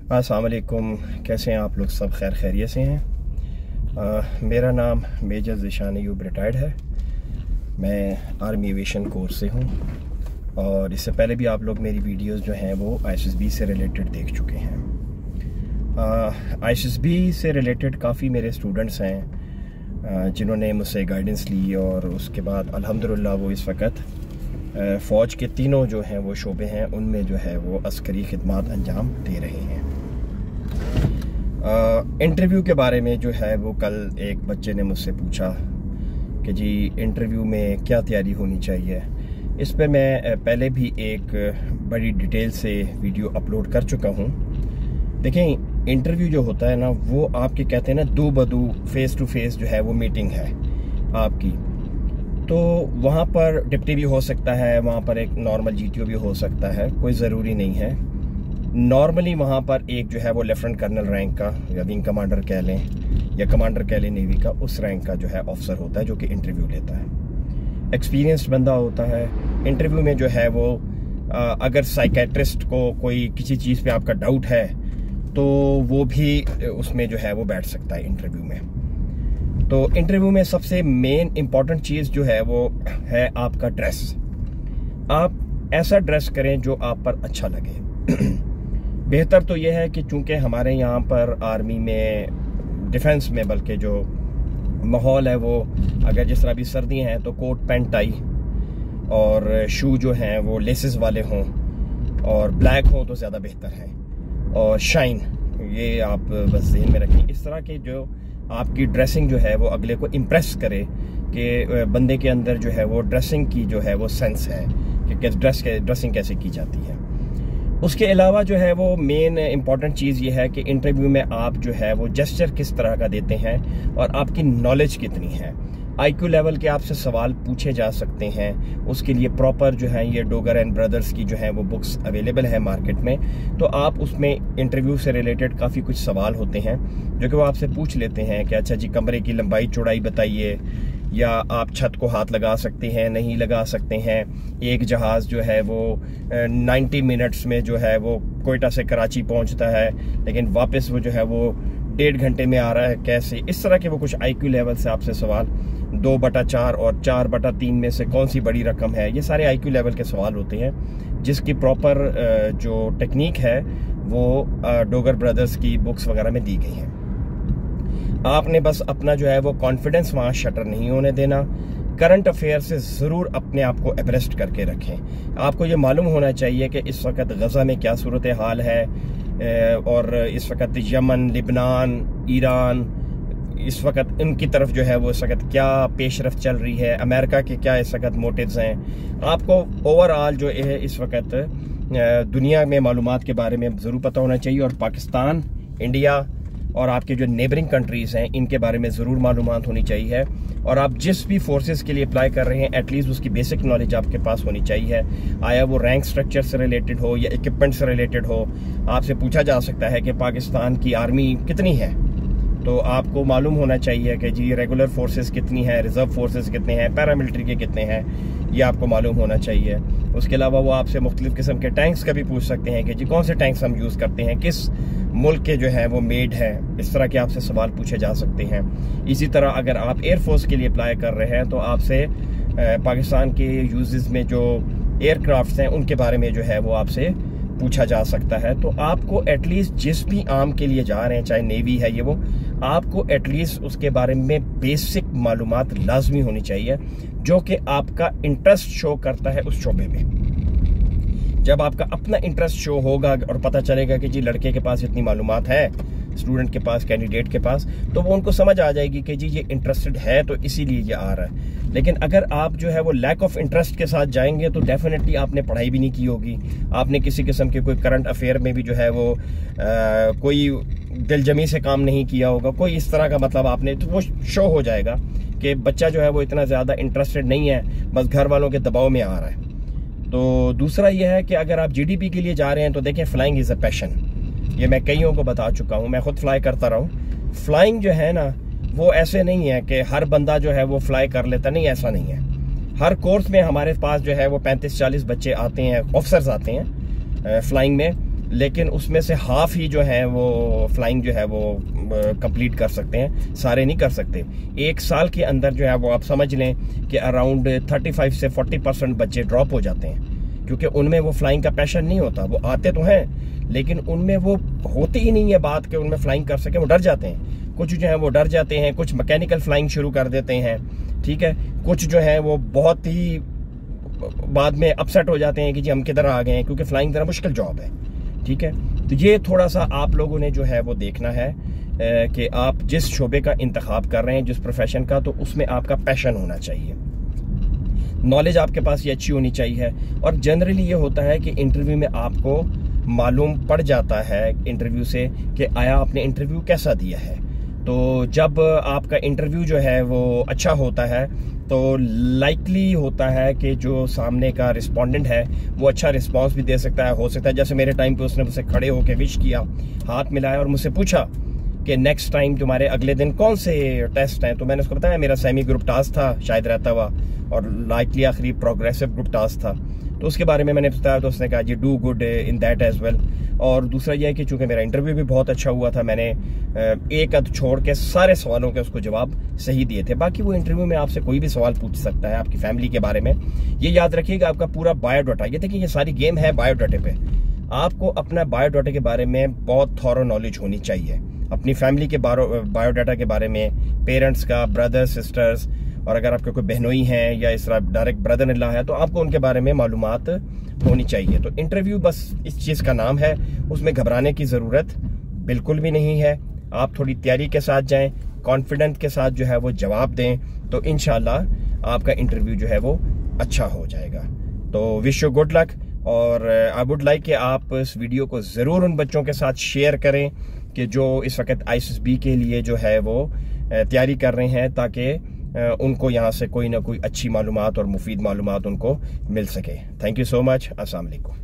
अस्सलाम वालेकुम, कैसे हैं आप लोग? सब खैर खैरियत से हैं। मेरा नाम मेजर ज़ीशान अयूब रिटायर्ड है। मैं आर्मी एविएशन कोर्स से हूँ और इससे पहले भी आप लोग मेरी वीडियोस जो हैं वो ISSB से रिलेटेड देख चुके हैं। ISSB से रिलेटेड काफ़ी मेरे स्टूडेंट्स हैं जिन्होंने मुझसे गाइडेंस ली और उसके बाद अल्हम्दुलिल्लाह वो इस वक्त फ़ौज के तीनों जो हैं वो शोबे हैं उनमें जो है वो अस्करी खिदमात अंजाम दे रहे हैं। इंटरव्यू के बारे में जो है वो कल एक बच्चे ने मुझसे पूछा कि जी इंटरव्यू में क्या तैयारी होनी चाहिए। इस पे मैं पहले भी एक बड़ी डिटेल से वीडियो अपलोड कर चुका हूँ। देखें, इंटरव्यू जो होता है ना वो आपके कहते हैं ना दो बदू फेस टू फेस जो है वो मीटिंग है आपकी। तो वहाँ पर डिप्टी भी हो सकता है, वहाँ पर एक नॉर्मल GTO भी हो सकता है, कोई ज़रूरी नहीं है। नॉर्मली वहाँ पर एक जो है वो लेफ्टिनेंट कर्नल रैंक का या विंग कमांडर कह लें या कमांडर कह लें नेवी का, उस रैंक का जो है ऑफिसर होता है जो कि इंटरव्यू लेता है। एक्सपीरियंस्ड बंदा होता है। इंटरव्यू में जो है वो अगर साइकेट्रिस्ट को कोई किसी चीज़ पे आपका डाउट है तो वो भी उसमें जो है वो बैठ सकता है इंटरव्यू में। तो इंटरव्यू में सबसे मेन इंपॉर्टेंट चीज़ जो है वो है आपका ड्रेस। आप ऐसा ड्रेस करें जो आप पर अच्छा लगे। बेहतर तो यह है कि चूंकि हमारे यहाँ पर आर्मी में डिफेंस में बल्कि जो माहौल है वो अगर जिस तरह अभी सर्दियाँ हैं तो कोट पैंट टाई और शू जो हैं वो लेसेस वाले हों और ब्लैक हों तो ज़्यादा बेहतर है। और शाइन, ये आप बस ज़हन में रखें। इस तरह के जो आपकी ड्रेसिंग जो है वो अगले को इम्प्रेस करे कि बंदे के अंदर जो है वो ड्रेसिंग की जो है वो सेंस है कि ड्रेसिंग कैसे की जाती है। उसके अलावा जो है वो मेन इंपॉर्टेंट चीज़ ये है कि इंटरव्यू में आप जो है वो जेस्चर किस तरह का देते हैं और आपकी नॉलेज कितनी है। IQ लेवल के आपसे सवाल पूछे जा सकते हैं। उसके लिए प्रॉपर जो है ये डोगर एंड ब्रदर्स की जो है वो बुक्स अवेलेबल है मार्केट में। तो आप उसमें इंटरव्यू से रिलेटेड काफ़ी कुछ सवाल होते हैं जो कि वो आपसे पूछ लेते हैं कि अच्छा जी कमरे की लंबाई चौड़ाई बताइए, या आप छत को हाथ लगा सकते हैं नहीं लगा सकते हैं। एक जहाज़ जो है वो 90 मिनट्स में जो है वो कोयटा से कराची पहुंचता है लेकिन वापस वो जो है वो 1.5 घंटे में आ रहा है, कैसे? इस तरह के वो कुछ IQ लेवल से आपसे सवाल। 2/4 और 4/3 में से कौन सी बड़ी रकम है, ये सारे IQ लेवल के सवाल होते हैं जिसकी प्रॉपर जो टेक्निक है वो डोगर ब्रदर्स की बुक्स वगैरह में दी गई हैं। आपने बस अपना जो है वो कॉन्फिडेंस वहाँ शटर नहीं होने देना। करंट अफेयर से ज़रूर अपने आप को एब्रेस्ट करके रखें। आपको ये मालूम होना चाहिए कि इस वक्त गज़ा में क्या सूरत हाल है और इस वक्त यमन, लिबनान, ईरान, इस वक्त इनकी तरफ जो है वो इस वक्त क्या पेशरफ्त चल रही है, अमेरिका के क्या इस वक्त मोटिव्स हैं। आपको ओवरऑल जो है इस वक्त दुनिया में मालूमात के बारे में ज़रूर पता होना चाहिए और पाकिस्तान, इंडिया और आपके जो नेबरिंग कंट्रीज़ हैं इनके बारे में ज़रूर मालूमात होनी चाहिए। और आप जिस भी फोर्सेस के लिए अप्लाई कर रहे हैं एटलीस्ट उसकी बेसिक नॉलेज आपके पास होनी चाहिए। आया वो रैंक स्ट्रक्चर से रिलेटेड हो या इक्विपमेंट से रिलेटेड हो, आपसे पूछा जा सकता है कि पाकिस्तान की आर्मी कितनी है, तो आपको मालूम होना चाहिए कि जी रेगुलर फोर्सेस कितनी है, रिजर्व फोर्सेस कितने हैं, पैरामिलिट्री के कितने हैं, ये आपको मालूम होना चाहिए। उसके अलावा वो आपसे मुख्तलिफ किस्म के टैंक्स का भी पूछ सकते हैं कि जी कौन से टैंक्स हम यूज़ करते हैं, किस मुल्क के जो है वो मेड है। इस तरह के आपसे सवाल पूछे जा सकते हैं। इसी तरह अगर आप एयरफोर्स के लिए अप्लाई कर रहे हैं तो आपसे पाकिस्तान के यूजेस में जो एयरक्राफ्ट हैं उनके बारे में जो है वो आपसे पूछा जा सकता है। तो आपको एटलीस्ट जिस भी आर्म के लिए जा रहे हैं, चाहे नेवी है ये वो, आपको एटलीस्ट उसके बारे में बेसिक मालूमात लाजमी होनी चाहिए जो कि आपका इंटरेस्ट शो करता है उस शोबे में। जब आपका अपना इंटरेस्ट शो होगा और पता चलेगा कि जी लड़के के पास इतनी मालूमात है, स्टूडेंट के पास, कैंडिडेट के पास, तो वो उनको समझ आ जाएगी कि जी ये इंटरेस्टेड है तो इसीलिए ये आ रहा है। लेकिन अगर आप जो है वो लैक ऑफ इंटरेस्ट के साथ जाएंगे तो डेफिनेटली आपने पढ़ाई भी नहीं की होगी, आपने किसी किस्म के कोई करंट अफेयर में भी जो है वो कोई दिलजमी से काम नहीं किया होगा, कोई इस तरह का मतलब आपने, तो वो शो हो जाएगा कि बच्चा जो है वो इतना ज़्यादा इंटरेस्टेड नहीं है, बस घर वालों के दबाव में आ रहा है। तो दूसरा यह है कि अगर आप GDP के लिए जा रहे हैं तो देखें फ्लाइंग इज़ अ पैशन। ये मैं कईयों को बता चुका हूँ, मैं खुद फ्लाई करता रहा हूँ। फ्लाइंग जो है ना वो ऐसे नहीं है कि हर बंदा जो है वो फ्लाई कर लेता, नहीं, ऐसा नहीं है। हर कोर्स में हमारे पास जो है वो 35-40 बच्चे आते हैं, ऑफिसर्स आते हैं फ्लाइंग में। लेकिन उसमें से हाफ ही जो है वो फ्लाइंग जो है वो कंप्लीट कर सकते हैं, सारे नहीं कर सकते। 1 साल के अंदर जो है वो आप समझ लें कि अराउंड 35 से 40% बच्चे ड्रॉप हो जाते हैं, क्योंकि उनमें वो फ्लाइंग का पैशन नहीं होता। वो आते तो हैं लेकिन उनमें वो होती ही नहीं है बात कि उनमें फ्लाइंग कर सके, वो डर जाते हैं। कुछ जो है वो डर जाते हैं, कुछ मैकेनिकल फ्लाइंग शुरू कर देते हैं, ठीक है। कुछ जो है वो बहुत ही बाद में अपसेट हो जाते हैं कि जी हम किधर आ गए हैं, क्योंकि फ्लाइंग ज़रा मुश्किल जॉब है, ठीक है। तो ये थोड़ा सा आप लोगों ने जो है वो देखना है कि आप जिस शोबे का इंतखाब कर रहे हैं, जिस प्रोफेशन का, तो उसमें आपका पैशन होना चाहिए, नॉलेज आपके पास ये अच्छी होनी चाहिए। और जनरली ये होता है कि इंटरव्यू में आपको मालूम पड़ जाता है इंटरव्यू से कि आया आपने इंटरव्यू कैसा दिया है। तो जब आपका इंटरव्यू जो है वो अच्छा होता है तो लाइकली होता है कि जो सामने का रिस्पोंडेंट है वो अच्छा रिस्पांस भी दे सकता है। हो सकता है जैसे मेरे टाइम पे उसने मुझसे खड़े होकर विश किया, हाथ मिलाया और मुझसे पूछा कि नेक्स्ट टाइम तुम्हारे अगले दिन कौन से टेस्ट हैं। तो मैंने उसको बताया मेरा सेमी ग्रुप टास्क था शायद रहता हुआ, और लाइकली आखिरी प्रोग्रेसिव ग्रुप टास्क था। तो उसके बारे में मैंने बताया तो उसने कहा जी do good in that as well. और दूसरा यह है कि चूंकि मेरा इंटरव्यू भी बहुत अच्छा हुआ था, मैंने एक अध छोड़ के सारे सवालों के उसको जवाब सही दिए थे। बाकी वो इंटरव्यू में आपसे कोई भी सवाल पूछ सकता है आपकी फैमिली के बारे में। ये याद रखिएगा, आपका पूरा बायोडाटा, ये देखिए ये सारी गेम है बायोडाटे पे। आपको अपना बायोडाटा के बारे में बहुत थॉरो नॉलेज होनी चाहिए, अपनी फैमिली के बायोडाटा के बारे में, पेरेंट्स का, ब्रदर्स सिस्टर्स, और अगर आपके कोई बहनोई हैं या इस तरह डायरेक्ट ब्रदर इन लॉ है तो आपको उनके बारे में मालूमात होनी चाहिए। तो इंटरव्यू बस इस चीज़ का नाम है, उसमें घबराने की ज़रूरत बिल्कुल भी नहीं है। आप थोड़ी तैयारी के साथ जाएं, कॉन्फिडेंट के साथ जो है वो जवाब दें, तो इंशाल्लाह आपका इंटरव्यू जो है वो अच्छा हो जाएगा। तो विश यू गुड लक। और आई वुड लाइक कि आप इस वीडियो को ज़रूर उन बच्चों के साथ शेयर करें कि जो इस वक्त ISSB के लिए जो है वो तैयारी कर रहे हैं, ताकि उनको यहाँ से कोई ना कोई अच्छी मालूमात और मुफीद मालूमात उनको मिल सके। Thank you so much. अस्सलाम वालेकुम।